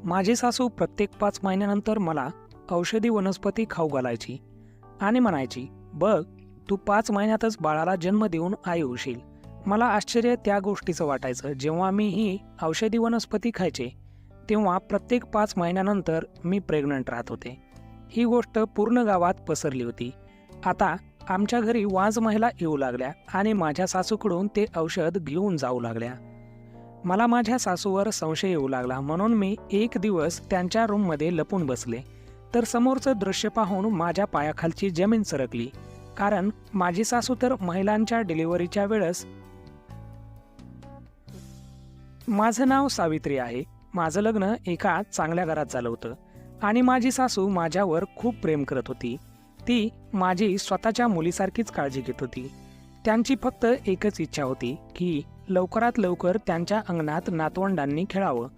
माझी सासू प्रत्येक 5 महिन्यानंतर मला औषधी वनस्पती खाऊ घालायची आणि म्हणायची, बघ तू 5 महिन्यातच बाळाला जन्म देऊन आई होशील. मला आश्चर्य त्या गोष्टीचं वाटायचं. जेव्हा मी ही औषधी वनस्पती खायचे तेव्हा प्रत्येक 5 महिन्यानंतर मी प्रेग्नंट राहत होते. ही गोष्ट पूर्ण गावात पसरली होती. आता आमच्या घरी वाज महिला येऊ लागल्या आणि माझ्या सासूकडून ते औषध घेऊन जाऊ लागल्या. मला माझ्या सासूवर संशय येऊ लागला, म्हणून मी एक दिवस त्यांच्या रूममध्ये लपून बसले. तर समोरचं दृश्य पाहून माझ्या पायाखालची जमीन सरकली. कारण माझी सासू तर महिलांच्या डिलिव्हरीच्या वेळेस. माझं नाव सावित्री आहे. माझं लग्न एका चांगल्या घरात झालं होतं आणि माझी सासू माझ्यावर खूप प्रेम करत होती. ती माझी स्वतःच्या मुलीसारखीच काळजी घेत होती. त्यांची फक्त एकच इच्छा होती की लवकरात लवकर त्यांच्या अंगणात नातवंडांनी खेळावं.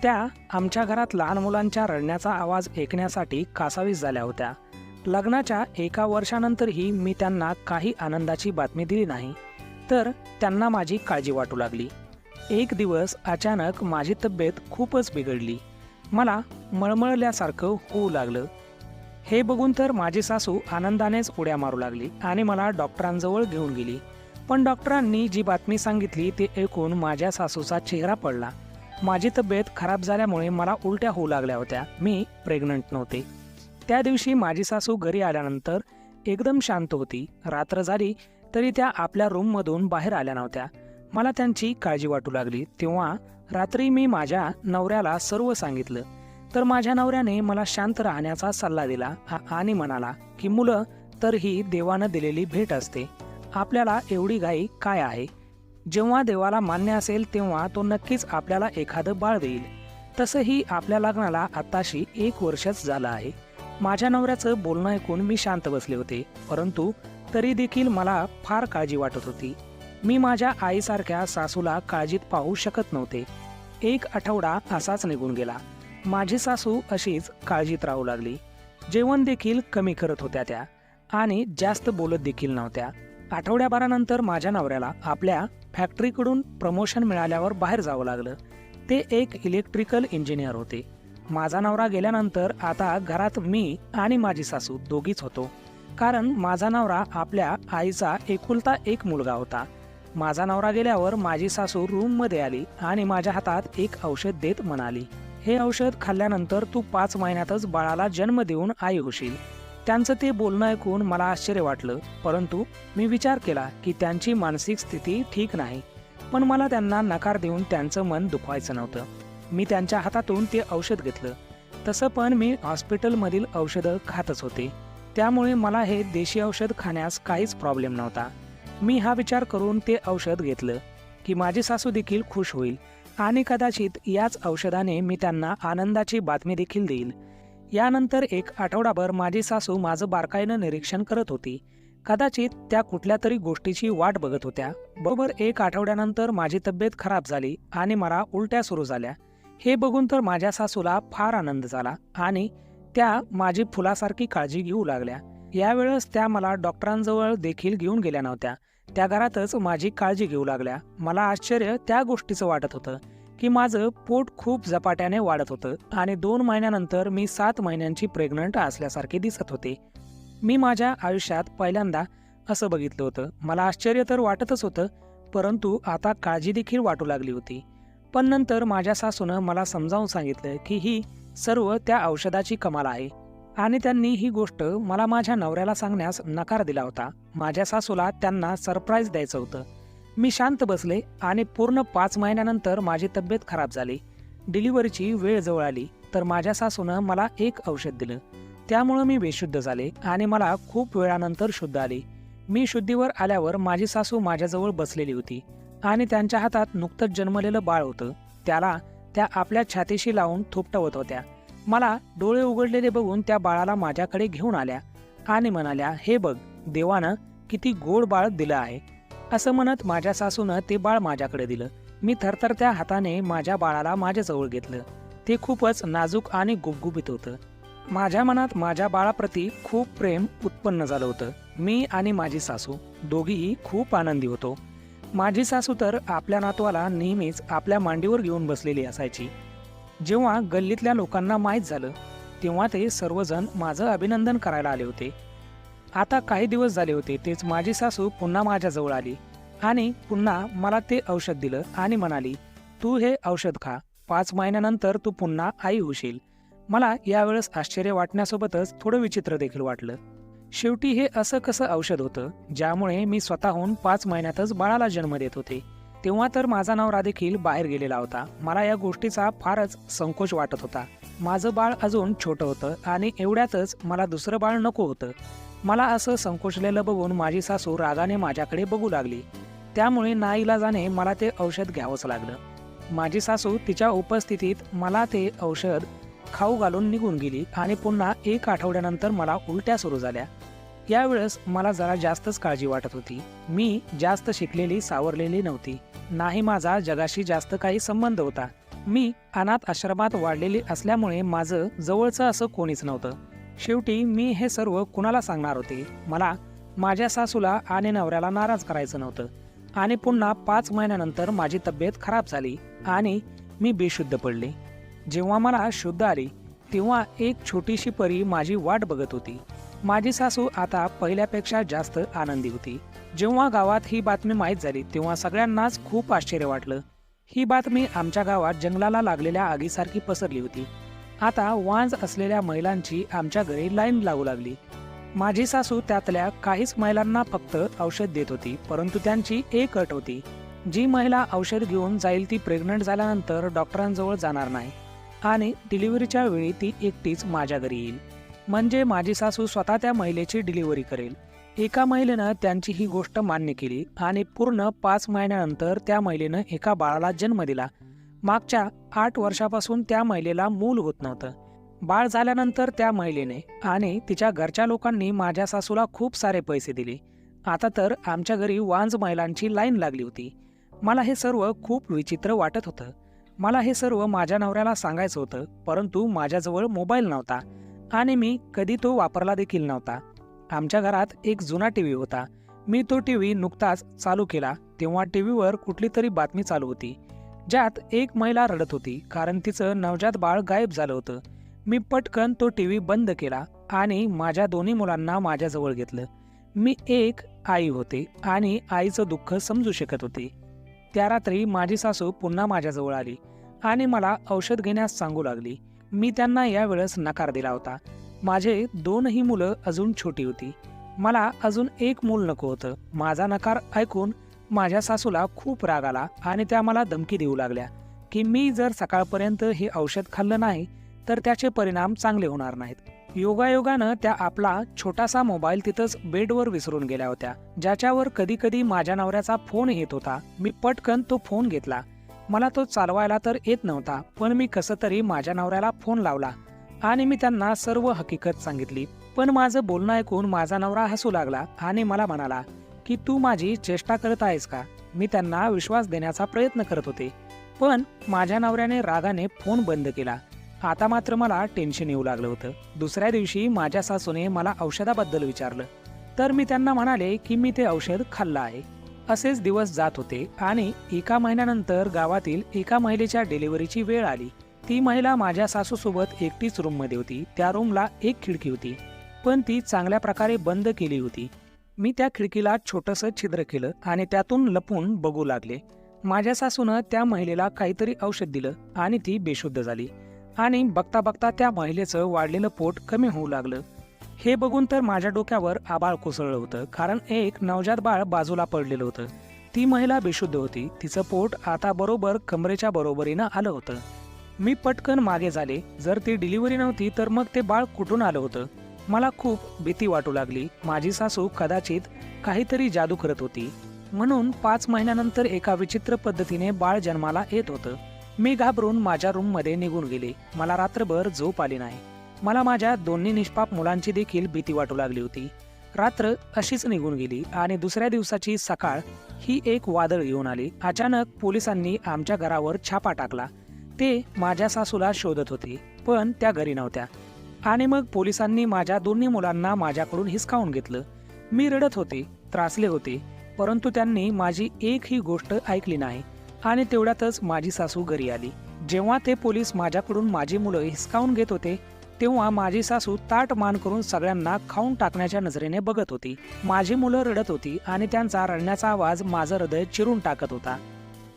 त्या आमच्या घरात लहान मुलांच्या रडण्याचा आवाज ऐकण्यासाठी कासावीस झाल्या होत्या. लग्नाच्या 1 वर्षानंतरही मी त्यांना काही आनंदाची बातमी दिली नाही, तर त्यांना माझी काळजी वाटू लागली. एक दिवस अचानक माझी तब्येत खूपच बिघडली. मला मळमळल्यासारखं होऊ लागलं. हे बघून तर माझी सासू आनंदानेच उड्या मारू लागली आणि मला डॉक्टरांजवळ घेऊन गेली. पण डॉक्टरांनी जी बातमी सांगितली ते ऐकून माझ्या सासूचा चेहरा पडला. माझी तब्येत खराब झाल्यामुळे मला उलट्या होऊ लागल्या होत्या. मी प्रेग्नंट नव्हते. त्या दिवशी माझी सासू घरी आल्यानंतर एकदम शांत होती. रात्र झाली तरी त्या आपल्या रूममधून बाहेर आल्या नव्हत्या. मला त्यांची काळजी वाटू लागली. तेव्हा रात्री मी माझ्या नवऱ्याला सर्व सांगितलं. तर माझ्या नवऱ्याने मला शांत राहण्याचा सल्ला दिला आणि म्हणाला की मुलं तर ही देवानं दिलेली भेट असते. आपल्याला एवढी घाई काय आहे? जेव्हा देवाला मान्य असेल तेव्हा तो नक्कीच आपल्याला एखादं बाळ देईल. तसंही आपल्या लग्नाला आत्ताशी 1 वर्षच झालं आहे. माझ्या नवऱ्याचं बोलणं ऐकून मी शांत बसले होते, परंतु तरी देखील मला फार काळजी वाटत होती. मी माझ्या आईसारख्या सासूला काळजीत पाहू शकत नव्हते. 1 आठवडा असाच निघून गेला. माझी सासू अशीच काळजीत राहू लागली. जेवण देखील कमी करत होत्या त्या आणि जास्त बोलत देखील नव्हत्या. आठवड्याभरानंतर माझ्या नवऱ्याला आपल्या फॅक्टरीकडून प्रमोशन मिळाल्यावर बाहेर जावं लागलं. ते एक इलेक्ट्रिकल इंजिनियर होते. माझा नवरा गेल्यानंतर आता घरात मी आणि माझी सासू दोघीच होतो. कारण माझा नवरा आपल्या आईचा एकुलता एक मुलगा होता. माझा नवरा गेल्यावर माझी सासू रूममध्ये आली आणि माझ्या हातात एक औषध देत म्हणाली, हे औषध खाल्ल्यानंतर तू 5 महिन्यातच बाळाला जन्म देऊन आई होशील. त्यांचं ते बोलणं ऐकून मला आश्चर्य वाटलं, परंतु मी विचार केला की त्यांची मानसिक स्थिती ठीक नाही. पण मला त्यांना नकार देऊन त्यांचं मन दुखवायचं नव्हतं. मी त्यांच्या हातातून ते औषध घेतलं. तसं पण मी हॉस्पिटलमधील औषधं खातच होते, त्यामुळे मला हे देशी औषध खाण्यास काहीच प्रॉब्लेम नव्हता. मी हा विचार करून ते औषध घेतलं की माझी सासू देखील खुश होईल आणि कदाचित याच औषधाने मी त्यांना आनंदाची बातमी देखील देईल. यानंतर 1 आठवडाभर माझी सासू माझं बारकाईनं निरीक्षण करत होती. कदाचित त्या कुठल्या तरी गोष्टीची वाट बघत होत्या. बरोबर 1 आठवड्यानंतर माझी तब्येत खराब झाली आणि मला उलट्या सुरू झाल्या. हे बघून तर माझ्या सासूला फार आनंद झाला आणि त्या माझी फुलासारखी काळजी घेऊ लागल्या. यावेळेस त्या मला डॉक्टरांजवळ देखील घेऊन गेल्या नव्हत्या. त्या घरातच माझी काळजी घेऊ लागल्या. मला आश्चर्य त्या गोष्टीचं वाटत होतं की माझं पोट खूप झपाट्याने वाढत होतं आणि 2 महिन्यानंतर मी 7 महिन्यांची प्रेग्नंट असल्यासारखे दिसत होते. मी माझ्या आयुष्यात पहिल्यांदा असं बघितलं होतं. मला आश्चर्य तर वाटतच होतं, परंतु आता काळजी देखील वाटू लागली होती. पण नंतर माझ्या सासूनं मला समजावून सांगितलं की ही सर्व त्या औषधाची कमाल आहे आणि त्यांनी ही गोष्ट मला माझ्या नवऱ्याला सांगण्यास नकार दिला होता. माझ्या सासूला त्यांना सरप्राईज द्यायचं होतं. मी शांत बसले आणि पूर्ण 5 महिन्यानंतर माझी तब्येत खराब झाली. डिलिव्हरीची वेळ जवळ आली तर माझ्या सासूनं मला एक औषध दिलं. त्यामुळं मी बेशुद्ध झाले आणि मला खूप वेळानंतर शुद्ध आली. मी शुद्धीवर आल्यावर माझी सासू माझ्याजवळ बसलेली होती आणि त्यांच्या हातात नुकतंच जन्मलेलं बाळ होतं. त्याला त्या आपल्या छातीशी लावून थोपटवत होत्या. मला डोळे उघडलेले बघून त्या बाळाला माझ्याकडे घेऊन आल्या आणि म्हणाल्या, हे बघ, देवानं किती गोड बाळ दिलं आहे. असं म्हणत माझ्या सासूनं ते बाळ माझ्याकडे दिलं. मी थरथरत्या हाताने माझ्या बाळाला माझ्याजवळ घेतलं. ते खूपच नाजूक आणि गुबगुबीत होतं. माझ्या मनात माझ्या बाळाप्रती खूप प्रेम उत्पन्न झालं होतं. मी आणि माझी सासू दोघीही खूप आनंदी होतो. माझी सासू तर आपल्या नातवाला नेहमीच आपल्या मांडीवर घेऊन बसलेली असायची. जेव्हा गल्लीतल्या लोकांना माहीत झालं तेव्हा ते सर्वजण माझं अभिनंदन करायला आले होते. आता काही दिवस झाले होते तेच माझी सासू पुन्हा माझ्याजवळ आली आणि पुन्हा मला ते औषध दिलं आणि म्हणाली, तू हे औषध खा, 5 महिन्यानंतर तू पुन्हा आई होशील. मला यावेळेस आश्चर्य वाटण्यासोबतच थोडं विचित्र देखील वाटलं. शेवटी हे असं कसं औषध होतं ज्यामुळे मी स्वतःहून 5 महिन्यातच बाळाला जन्म देत होते. तेव्हा तर माझा नवरा देखील बाहेर गेलेला होता. मला या गोष्टीचा फारच संकोच वाटत होता. माझं बाळ अजून छोटं होतं आणि एवढ्यातच मला दुसरं बाळ नको होतं. मला असं संकोचलेलं बघून माझी सासू रागाने माझ्याकडे बघू लागली. त्यामुळे नाईलाजाने मला ते औषध घ्यावंच लागलं. माझी सासू तिच्या उपस्थितीत मला ते औषध खाऊ घालून निघून गेली आणि पुन्हा 1 आठवड्यानंतर मला उलट्या सुरू झाल्या. यावेळेस मला जरा जास्तच काळजी वाटत होती. मी जास्त शिकलेली सावरलेली नव्हती. नाही माझा जगाशी जास्त काही संबंध होता. मी अनाथ आश्रमात वाढलेली असल्यामुळे माझं जवळचं असं कोणीच नव्हतं. शेवटी मी हे सर्व कुणाला सांगणार होते. मला माझ्या सासूला आणि नवऱ्याला नाराज करायचं नव्हतं. आणि पुन्हा 5 महिन्यानंतर माझी तब्येत खराब झाली आणि मी बेशुद्ध पडले. जेव्हा मला शुद्ध आली तेव्हा एक छोटीशी परी माझी वाट बघत होती. माझी सासू आता पहिल्यापेक्षा जास्त आनंदी होती. जेव्हा गावात ही बातमी माहीत झाली तेव्हा सगळ्यांनाच खूप आश्चर्य वाटलं. ही बातमी आमच्या गावात जंगलाला लागलेल्या आगीसारखी पसरली होती. आता वांज असलेल्या महिलांची आमच्या घरी लाईन लागू लागली. माझी सासू त्यातल्या काहीच महिलांना फक्त औषध देत होती, परंतु त्यांची एक अट होती. जी महिला औषध घेऊन जाईल ती प्रेग्नंट झाल्यानंतर डॉक्टरांजवळ जाणार नाही आणि डिलिव्हरीच्या वेळी ती एकटीच माझ्या घरी येईल. म्हणजे माझी सासू स्वतः त्या महिलेची डिलिव्हरी करेल. एका महिलेनं त्यांची ही गोष्ट मान्य केली आणि पूर्ण 5 महिन्यानंतर त्या महिलेनं एका बाळाला जन्म दिला. मागच्या 8 वर्षापासून त्या महिलेला मूल होत नव्हतं. बाळ झाल्यानंतर त्या महिलेने आणि तिच्या घरच्या लोकांनी माझ्या सासूला खूप सारे पैसे दिले. आता तर आमच्या घरी वांज महिलांची लाईन लागली होती. मला हे सर्व खूप विचित्र वाटत होतं. मला हे सर्व माझ्या नवऱ्याला सांगायचं होतं, परंतु माझ्याजवळ मोबाईल नव्हता आणि मी कधी तो वापरला देखील नव्हता. आमच्या घरात एक जुना टीव्ही होता. मी तो टीव्ही नुकताच चालू केला तेव्हा टीव्हीवर कुठली तरी बातमी चालू होती, ज्यात एक महिला रडत होती कारण तिचं नवजात बाळ गायब झालं होतं. मी पटकन तो टीव्ही बंद केला आणि माझ्या दोन्ही मुलांना माझ्याजवळ घेतलं. मी एक आई होते आणि आईचं दुःख समजू शकत होते. त्या रात्री माझी सासू पुन्हा माझ्याजवळ आली आणि मला औषध घेण्यास सांगू लागली. मी त्यांना यावेळेस नकार दिला होता. माझे 2ही मुलं अजून छोटी होती. मला अजून एक मूल नको होतं. माझा नकार ऐकून माझ्या सासूला खूप राग आला आणि त्या मला धमकी देऊ लागल्या की मी जर सकाळपर्यंत हे औषध खाल्लं नाही तर त्याचे परिणाम चांगले होणार नाहीत. योगायोगानं त्या आपला छोटासा मोबाईल तिथंच बेडवर विसरून गेल्या होत्या, ज्याच्यावर कधी कधी माझ्या नवऱ्याचा फोन येत होता. मी पटकन तो फोन घेतला. मला तो चालवायला तर येत नव्हता, पण मी कसं तरी माझ्या नवऱ्याला फोन लावला आणि मी त्यांना सर्व हकीकत सांगितली. पण माझं बोलणं ऐकून माझा नवरा हसू लागला आणि मला म्हणाला की तू माझी चेष्टा करत आहेस का. मी त्यांना विश्वास देण्याचा प्रयत्न करत होते, पण माझ्या नवऱ्याने रागाने फोन बंद केला. आता मात्र मला टेन्शन येऊ लागलं होतं. दुसऱ्या दिवशी माझ्या सासूने मला औषधाबद्दल विचारलं तर मी त्यांना म्हणाले की मी ते औषध खाल्लं आहे. असेच दिवस जात होते आणि 1 महिन्यानंतर गावातील एका महिलेच्या डिलिव्हरीची वेळ आली. ती महिला माझ्या सासूसोबत एकटीच रूममध्ये होती. त्या रूमला एक खिडकी होती, पण ती चांगल्या प्रकारे बंद केली होती. मी त्या खिडकीला छोटंसं छिद्र केलं आणि त्यातून लपून बघू लागले. माझ्या सासूनं त्या महिलेला काहीतरी औषध दिलं आणि ती बेशुद्ध झाली आणि बघता बघता त्या महिलेचं वाढलेलं पोट कमी होऊ लागलं. हे बघून तर माझ्या डोक्यावर आभाळ कोसळलं होतं, कारण एक नवजात बाळ बाजूला पडलेलं होतं. ती महिला बेशुद्ध होती. तिचं पोट आता बरोबर कमरेच्या बरोबरीनं आलं होतं. मी पटकन मागे झाले. जर ती डिलिव्हरी नव्हती तर मग ते बाळ कुठून आलं होतं. मला खूप भीती वाटू लागली. माझी सासू कदाचित काहीतरी जादू करत होती, म्हणून 5 महिन्यानंतर एका विचित्र पद्धतीने बाळ जन्माला येत होतं. मी घाबरून माझ्या रूममध्ये निघून गेले. मला रात्रभर झोप आली नाही. मला माझ्या दोन्ही निष्पाप मुलांची देखील भीती वाटू लागली होती. रात्र अशीच निघून गेली आणि दुसऱ्या दिवसाची सकाळ ही एक वादळ घेऊन आली. अचानक पोलिसांनी आमच्या घरावर छापा टाकला. ते माझ्या सासूला शोधत होते, पण त्या घरी नव्हत्या. आणि मग पोलिसांनी माझ्या दोन्ही मुलांना माझ्याकडून हिसकावून घेतलं. मी रडत होते, त्रासले होते, परंतु त्यांनी माझी एकही गोष्ट ऐकली नाही आणि तेवढ्यातच माझी सासू घरी आली. जेव्हा ते पोलीस माझ्याकडून माझी मुलं हिसकावून घेत होते तेव्हा माझी सासू ताट मान करून सगळ्यांना खाऊन टाकण्याच्या नजरेने बघत होती. माझी मुलं रडत होती आणि त्यांचा रडण्याचा आवाज माझं हृदय चिरून टाकत होता.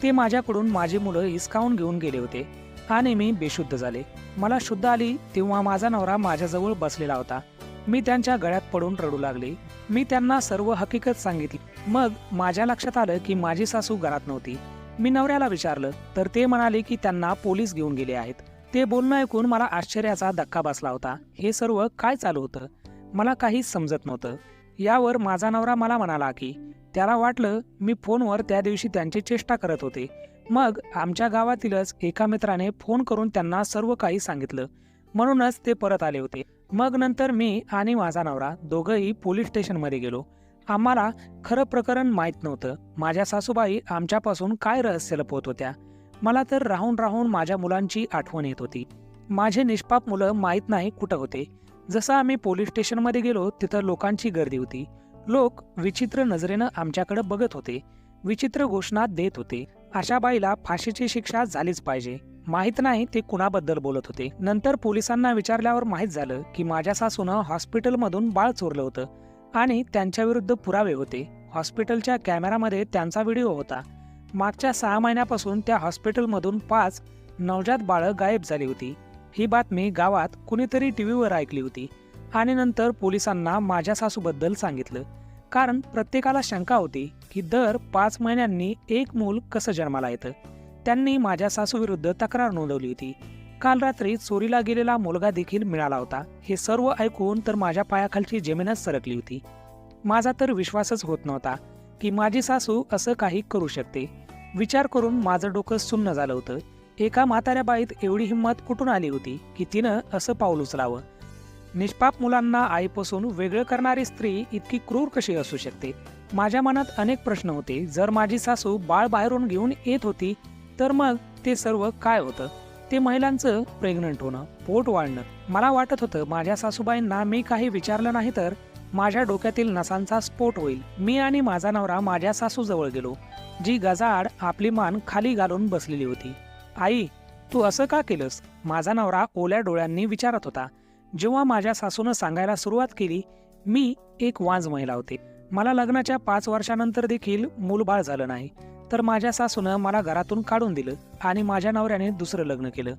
ते माझ्याकडून माझी मुलं हिसकावून घेऊन गेले होते आणि मी बेशुद्ध झाले. मला शुद्ध आली तेव्हा माझा नवरा माझ्याजवळ बसलेला होता. मी त्यांच्या गळ्यात पडून रडू लागले. मी त्यांना सर्व हकीकत सांगितली. मग माझ्या लक्षात आलं की माझी सासू घरात नव्हती. मी नवऱ्याला विचारलं तर ते म्हणाले की त्यांना पोलीस घेऊन गेले आहेत. ते बोलणं ऐकून मला आश्चर्याचा धक्का बसला होता. हे सर्व काय चालू होतं मला काहीच समजत नव्हतं. यावर माझा नवरा मला म्हणाला की त्याला वाटलं मी फोनवर त्या दिवशी त्यांची चेष्टा करत होते. मग आमच्या गावातीलच एका मित्राने फोन करून त्यांना सर्व काही सांगितलं, म्हणूनच ते परत आले होते. मग नंतर मी आणि माझा नवरा दोघंही पोलीस स्टेशनमध्ये गेलो. आम्हाला खरं प्रकरण माहीत नव्हतं. माझ्या सासूबाई आमच्यापासून काय रहस्य लपवत होत्या. मला तर राहून राहून माझ्या मुलांची आठवण येत होती. माझे निष्पाप मुलं माहीत नाही कुठं होते. जसं आम्ही पोलीस स्टेशनमध्ये गेलो तिथं लोकांची गर्दी होती. लोक विचित्र नजरेनं आमच्याकडे बघत होते, विचित्र घोषणा देत होते. अशा बाईला फाशीची शिक्षा झालीच पाहिजे. माहीत नाही ते कुणाबद्दल बोलत होते. नंतर पोलिसांना विचारल्यावर माहीत झालं की माझ्या सासूनं हॉस्पिटलमधून बाळ चोरलं होतं आणि त्यांच्याविरुद्ध पुरावे होते. हॉस्पिटलच्या कॅमेरामध्ये त्यांचा व्हिडिओ होता. मागच्या 6 महिन्यापासून त्या हॉस्पिटलमधून 5 नवजात बाळं गायब झाली होती. ही बातमी गावात कुणीतरी टीव्हीवर ऐकली होती आणि नंतर पोलिसांना माझ्या सासूबद्दल सांगितलं. कारण प्रत्येकाला शंका होती की दर 5 महिन्यांनी एक मूल कसं जन्माला येतं. त्यांनी माझ्या सासूविरुद्ध तक्रार नोंदवली होती. काल रात्री चोरीला गेलेला मुलगा देखील मिळाला होता. हे सर्व ऐकून तर माझ्या पायाखालची जमीनच सरकली होती. माझा तर विश्वासच होत नव्हता की माझी सासू असं काही करू शकते. विचार करून माझं डोकं सुन्न झालं होतं. एका म्हाताऱ्या बाईत एवढी हिंमत कुठून आली होती की तिनं असं पाऊल उचलावं. निष्पाप मुलांना आईपासून वेगळं करणारी स्त्री इतकी क्रूर कशी असू शकते. माझ्या मनात अनेक प्रश्न होते. जर माझी सासू बाळ बाहेरून घेऊन येत होती तर मग ते सर्व काय होतं. ते महिलांचं प्रेग्नंट होणं, पोट वाढणं. मला वाटत होतं माझ्या सासूबाईंना मी काही विचारलं नाही तर माझ्या डोक्यातील नसांचा स्फोट होईल. मी आणि माझा नवरा माझ्या सासूजवळ गेलो, जी गजाआड आपली मान खाली घालून बसलेली होती. आई, तू असं का केलंस? माझा नवरा ओल्या डोळ्यांनी विचारत होता. जेव्हा माझ्या सासूनं सांगायला सुरुवात केली, मी एक वांज महिला होते. मला लग्नाच्या 5 वर्षानंतर देखील मूलबाळ झालं नाही. तर माझ्या सासूनं मला घरातून काढून दिलं आणि माझ्या नवऱ्याने दुसरं लग्न केलं.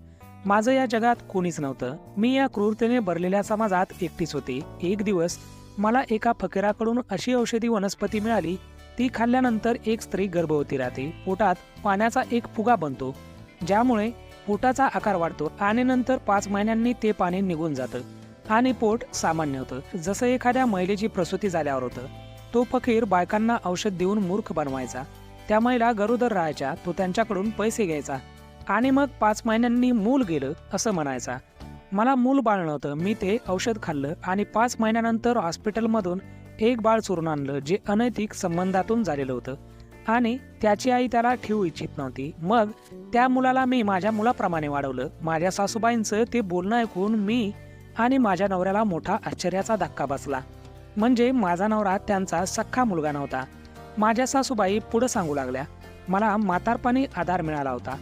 माझं या जगात कोणीच नव्हतं. मी या क्रूरतेने भरलेल्या समाजात एकटीच होते. एक दिवस मला एका फकीराकडून अशी औषधी वनस्पती मिळाली. ती खाल्ल्यानंतर एक स्त्री गर्भवती राहते. पोटात पाण्याचा एक फुगा बनतो, ज्यामुळे पोटाचा आकार वाढतो आणि नंतर 5 महिन्यांनी ते पाणी निघून जातं आणि पोट सामान्य होतं, जसं एखाद्या महिलेची प्रसूती झाल्यावर होतं. तो फकीर बायकांना औषध देऊन मूर्ख बनवायचा. त्या महिला गरोदर राहायच्या. तो त्यांच्याकडून पैसे घ्यायचा आणि मग 5 महिन्यांनी मूल गेलं असं म्हणायचा. मला मूल बाळ नव्हतं. मी ते औषध खाल्लं आणि 5 महिन्यानंतर हॉस्पिटलमधून एक बाळ चोरून आणलं, जे अनैतिक संबंधातून झालेलं होतं आणि त्याची आई त्याला ठेवू इच्छित नव्हती. मग त्या मुलाला मी माझ्या मुलाप्रमाणे वाढवलं. माझ्या सासूबाईंचं ते बोलणं ऐकून मी आणि माझ्या नवऱ्याला मोठा आश्चर्याचा धक्का बसला. म्हणजे माझा नवरा त्यांचा सख्खा मुलगा नव्हता. माझ्या सासूबाई पुढे सांगू लागल्या, मला म्हातारपणी आधार मिळाला होता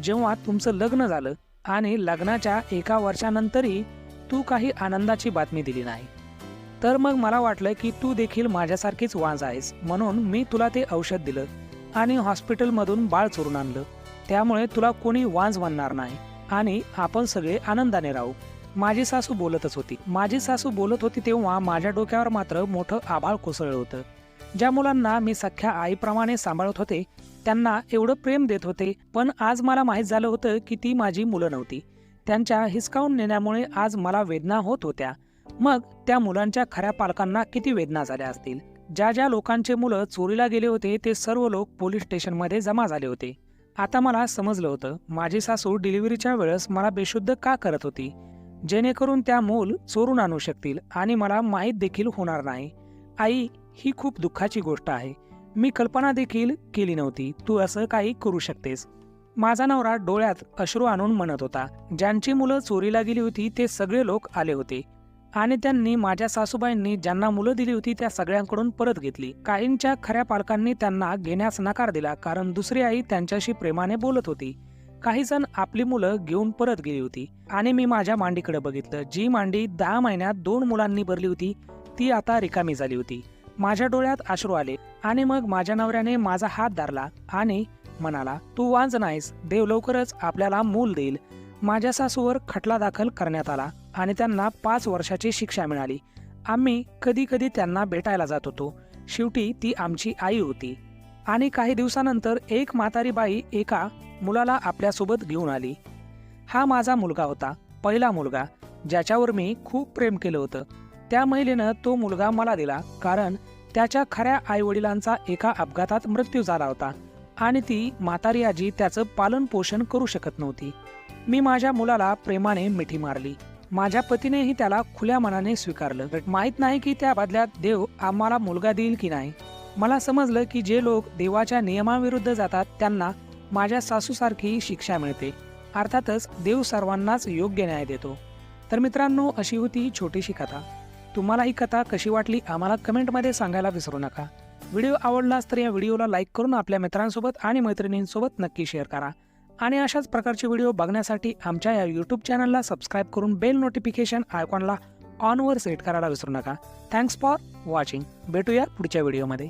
जेव्हा तुमचं लग्न झालं आणि लग्नाच्या 1 वर्षानंतरही तू काही आनंदाची बातमी दिली नाही. तर मग मला वाटलं की तू देखील माझ्यासारखीच वांज आहेस, म्हणून मी तुला ते औषध दिलं आणि हॉस्पिटलमधून बाळ चोरून आणलं. त्यामुळे तुला कोणी वांज म्हणणार नाही आणि आपण सगळे आनंदाने राहू. माझी सासू बोलत होती तेव्हा माझ्या डोक्यावर मात्र मोठं आभाळ कोसळलं होतं. ज्या मुलांना मी सख्ख्या आईप्रमाणे सांभाळत होते, त्यांना एवढं प्रेम देत होते, पण आज मला माहीत झालं होतं की ती माझी मुलं नव्हती. त्यांच्या हिसकावून नेण्यामुळे आज मला वेदना होत होत्या. मग त्या मुलांच्या खऱ्या पालकांना किती वेदना झाल्या असतील. ज्या लोकांचे मुलं चोरीला गेले होते ते सर्व लोक पोलीस स्टेशनमध्ये जमा झाले होते. आता मला समजलं होतं माझी सासू डिलिव्हरीच्या वेळेस मला बेशुद्ध का करत होती, जेणेकरून त्या मूल चोरून आणू शकतील आणि मला माहीत देखील होणार नाही. आई, ही खूप दुःखाची गोष्ट आहे. मी कल्पना देखील केली नव्हती तू असं काही करू शकतेस. माझा नवरा डोळ्यात अश्रू आणून म्हणत होता. ज्यांची मुलं चोरीला गेली होती ते सगळे लोक आले होते आणि त्यांनी माझ्या सासूबाईंनी ज्यांना मुलं दिली होती त्या सगळ्यांकडून परत घेतली. काहींच्या खऱ्या पालकांनी त्यांना घेण्यास नकार दिला कारण दुसरी आई त्यांच्याशी प्रेमाने बोलत होती. काही जण आपली मुलं घेऊन परत गेली होती आणि मी माझ्या मांडीकडे बघितलं. जी मांडी 10 महिन्यात 2 मुलांनी भरली होती ती आता रिकामी झाली होती. माझ्या डोळ्यात अश्रू आले आणि मग माझ्या नवऱ्याने माझा हात धरला आणि म्हणाला, तू वांज नाहीस, देव लवकरच आपल्याला मूल देईल. माझ्या सासूवर खटला दाखल करण्यात आला आणि त्यांना 5 वर्षाची शिक्षा मिळाली. आम्ही कधी कधी त्यांना भेटायला जात होतो. शेवटी ती आमची आई होती. आणि काही दिवसानंतर एक म्हातारी बाई एका मुलाला आपल्यासोबत घेऊन आली. हा माझा मुलगा होता, पहिला मुलगा, ज्याच्यावर मी खूप प्रेम केलं होतं. त्या महिलेनं तो मुलगा मला दिला कारण त्याच्या खऱ्या आईवडिलांचा एका अपघातात मृत्यू झाला होता आणि ती म्हातारी आजी त्याचं पालन पोषण करू शकत नव्हती. मी माझ्या मुलाला प्रेमाने मिठी मारली. माझ्या पतीनेही त्याला खुल्या मनाने स्वीकारलं. माहीत नाही की त्या बदल्यात देव आम्हाला मुलगा देईल की नाही. मला समजलं की जे लोक देवाच्या नियमाविरुद्ध जातात त्यांना माझ्या सासूसारखी शिक्षा मिळते. अर्थातच देव सर्वांनाच योग्य न्याय देतो. तर मित्रांनो, अशी होती छोटीशी कथा. तुम्हाला ही कथा कशी वाटली आम्हाला कमेंटमध्ये सांगायला विसरू नका. व्हिडिओ आवडलास तर या व्हिडिओला लाईक करून आपल्या मित्रांसोबत आणि मैत्रिणींसोबत नक्की शेअर करा. आणि अशाच प्रकारचे व्हिडिओ बघण्यासाठी आमच्या या यूट्यूब चॅनलला सबस्क्राईब करून बेल नोटिफिकेशन आयकॉनला ऑनवर सेट करायला विसरू नका. Thanks for watching. भेटूया पुढच्या व्हिडिओमध्ये.